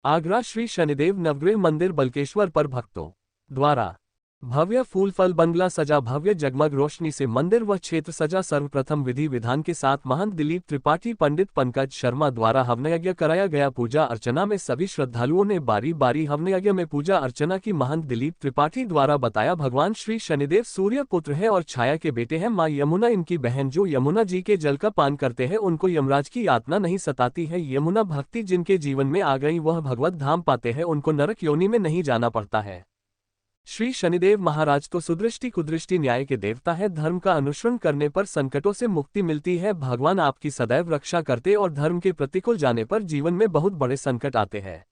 आगरा श्री शनिदेव नवग्रह मंदिर बल्केश्वर पर भक्तों द्वारा भव्य फूल फल बंगला सजा। भव्य जगमग रोशनी से मंदिर व क्षेत्र सजा। सर्वप्रथम विधि विधान के साथ महंत दिलीप त्रिपाठी पंडित पंकज शर्मा द्वारा हवनयज्ञ कराया गया। पूजा अर्चना में सभी श्रद्धालुओं ने बारी बारी हवनयज्ञ में पूजा अर्चना की। महंत दिलीप त्रिपाठी द्वारा बताया, भगवान श्री शनिदेव सूर्य पुत्र है और छाया के बेटे हैं। माँ यमुना इनकी बहन, जो यमुना जी के जल का पान करते हैं उनको यमराज की यातना नहीं सताती है। यमुना भक्ति जिनके जीवन में आ गई वह भगवत धाम पाते हैं, उनको नरक योनि में नहीं जाना पड़ता है। श्री शनिदेव महाराज तो सुदृष्टि कुदृष्टि न्याय के देवता है। धर्म का अनुसरण करने पर संकटों से मुक्ति मिलती है। भगवान आपकी सदैव रक्षा करते और धर्म के प्रतिकूल जाने पर जीवन में बहुत बड़े संकट आते हैं।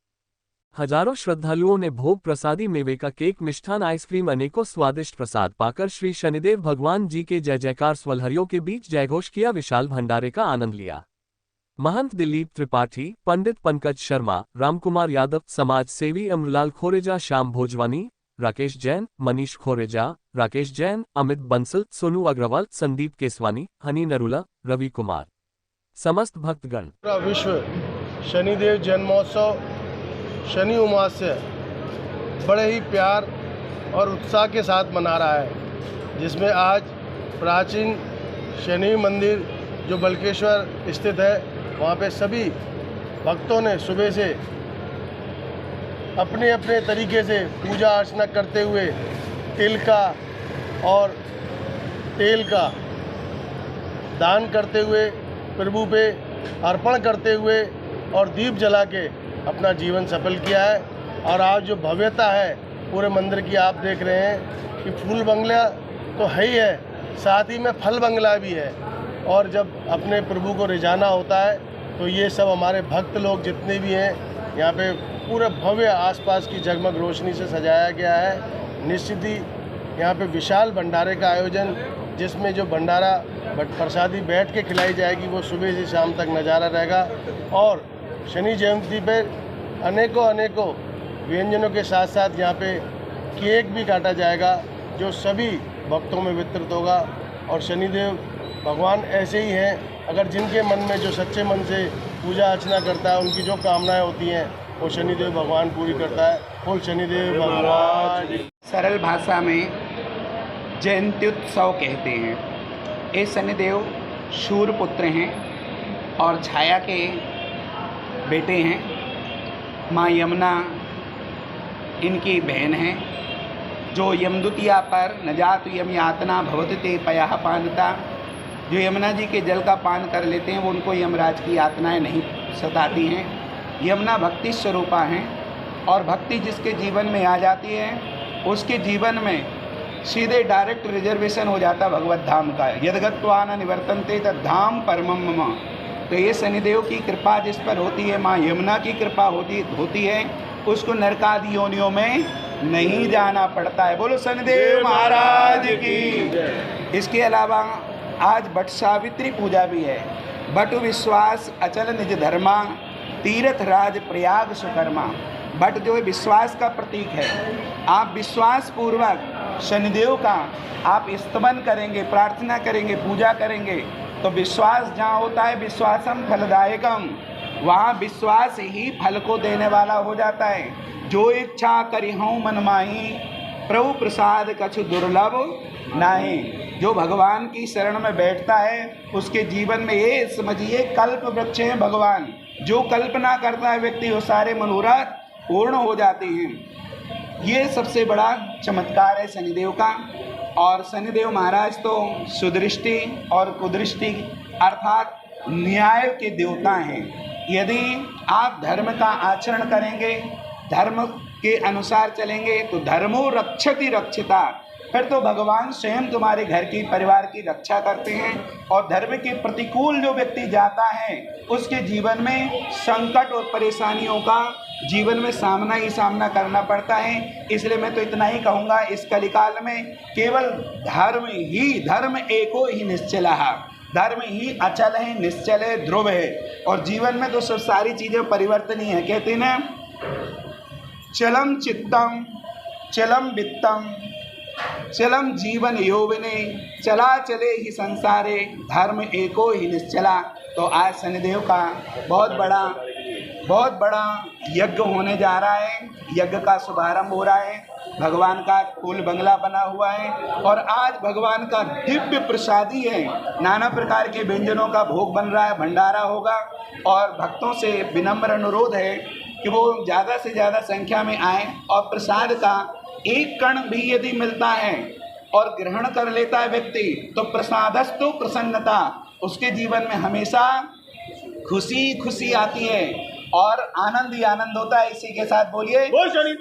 हजारों श्रद्धालुओं ने भोग प्रसादी, मेवे का केक, मिष्ठान, आइसक्रीम, अनेकों स्वादिष्ट प्रसाद पाकर श्री शनिदेव भगवान जी के जय जयकार स्वलहरियों के बीच जयघोष किया। विशाल भंडारे का आनंद लिया। महंत दिलीप त्रिपाठी, पंडित पंकज शर्मा, रामकुमार यादव, समाज सेवी अमरलाल खोरेजा, श्याम भोजवानी, राकेश जैन, मनीष खोरेजा, राकेश जैन, अमित बंसल, सोनू अग्रवाल, संदीप केसवानी, हनी नरूला, रवि कुमार, समस्त भक्तगण। पूरा विश्व शनिदेव जन्मोत्सव शनि अमावस्या बड़े ही प्यार और उत्साह के साथ मना रहा है, जिसमें आज प्राचीन शनि मंदिर जो बल्केश्वर स्थित है वहाँ पे सभी भक्तों ने सुबह से अपने अपने तरीके से पूजा अर्चना करते हुए तिल का और तेल का दान करते हुए, प्रभु पे अर्पण करते हुए और दीप जला के अपना जीवन सफल किया है। और आज जो भव्यता है पूरे मंदिर की आप देख रहे हैं कि फूल बंगला तो है ही है, साथ ही में फल बंगला भी है। और जब अपने प्रभु को रिझाना होता है तो ये सब हमारे भक्त लोग जितने भी हैं यहाँ पे पूरे भव्य आसपास की जगमग रोशनी से सजाया गया है। निश्चित ही यहाँ पे विशाल भंडारे का आयोजन, जिसमें जो भंडारा प्रसादी बैठ के खिलाई जाएगी वो सुबह से शाम तक नज़ारा रहेगा। और शनि जयंती पर अनेकों व्यंजनों के साथ साथ यहाँ पे केक भी काटा जाएगा, जो सभी भक्तों में वितरित होगा। और शनिदेव भगवान ऐसे ही हैं, अगर जिनके मन में जो सच्चे मन से पूजा अर्चना करता है उनकी जो कामनाएं होती हैं वो शनिदेव भगवान पूरी करता है। बोल शनिदेव भगवान। सरल भाषा में जयंत्युत्सव कहते हैं। ये शनिदेव शूर पुत्र हैं और छाया के बेटे हैं। माँ यमुना इनकी बहन हैं, जो यमदुतिया पर न जातु यम यातना भवति ते पयः पानता। जो यमुना जी के जल का पान कर लेते हैं वो उनको यमराज की यातनाएं नहीं सताती हैं। यमुना भक्ति स्वरूपा हैं और भक्ति जिसके जीवन में आ जाती है उसके जीवन में सीधे डायरेक्ट रिजर्वेशन हो जाता भगवत धाम का। यद्गत्वा न निवर्तन्ते तद्धाम परमम मम। तो ये शनिदेव की कृपा जिस पर होती है, माँ यमुना की कृपा होती है, उसको नरकादि योनियों में नहीं जाना पड़ता है। बोलो शनिदेव महाराज की। इसके अलावा आज बट सावित्री पूजा भी है। बटु विश्वास अचल निज धर्मा, तीर्थ राज प्रयाग सुकर्मा। बट जो है विश्वास का प्रतीक है। आप विश्वास पूर्वक शनिदेव का आप स्तमन करेंगे, प्रार्थना करेंगे, पूजा करेंगे तो विश्वास जहाँ होता है, विश्वासम फलदायकम, वहाँ विश्वास ही फल को देने वाला हो जाता है। जो इच्छा करिहूँ मन माही, प्रभु प्रसाद कछु दुर्लभ नाही। जो भगवान की शरण में बैठता है उसके जीवन में ये समझिए कल्प वृक्ष हैं भगवान। जो कल्पना करता है व्यक्ति वो सारे मनोरथ पूर्ण हो जाते हैं। ये सबसे बड़ा चमत्कार है शनिदेव का। और शनिदेव महाराज तो सुदृष्टि और कुदृष्टि अर्थात न्याय के देवता हैं। यदि आप धर्म का आचरण करेंगे, धर्म के अनुसार चलेंगे तो धर्मो रक्षति रक्षिता, फिर तो भगवान स्वयं तुम्हारे घर की परिवार की रक्षा करते हैं। और धर्म के प्रतिकूल जो व्यक्ति जाता है उसके जीवन में संकट और परेशानियों का जीवन में सामना ही सामना करना पड़ता है। इसलिए मैं तो इतना ही कहूँगा, इस कलिकाल में केवल धर्म एको ही निश्चल है, धर्म ही अचल है, निश्चल है, ध्रुव है। और जीवन में तो सब सारी चीज़ें परिवर्तनीय है। कहते हैं ना, चलम चित्तम चलम वित्तम चलम जीवन यौवने, चला चले ही संसारे, धर्म एको ही निश्चला। तो आज शनिदेव का बहुत बड़ा बहुत बड़ा यज्ञ होने जा रहा है। यज्ञ का शुभारंभ हो रहा है। भगवान का फूल बंगला बना हुआ है और आज भगवान का दिव्य प्रसादी है। नाना प्रकार के व्यंजनों का भोग बन रहा है, भंडारा होगा और भक्तों से विनम्र अनुरोध है कि वो ज़्यादा से ज़्यादा संख्या में आएँ और प्रसाद का एक कण भी यदि मिलता है और ग्रहण कर लेता है व्यक्ति तो प्रसादस्तु प्रसन्नता, उसके जीवन में हमेशा खुशी खुशी आती है और आनंद ही आनंद होता है। इसी के साथ बोलिए।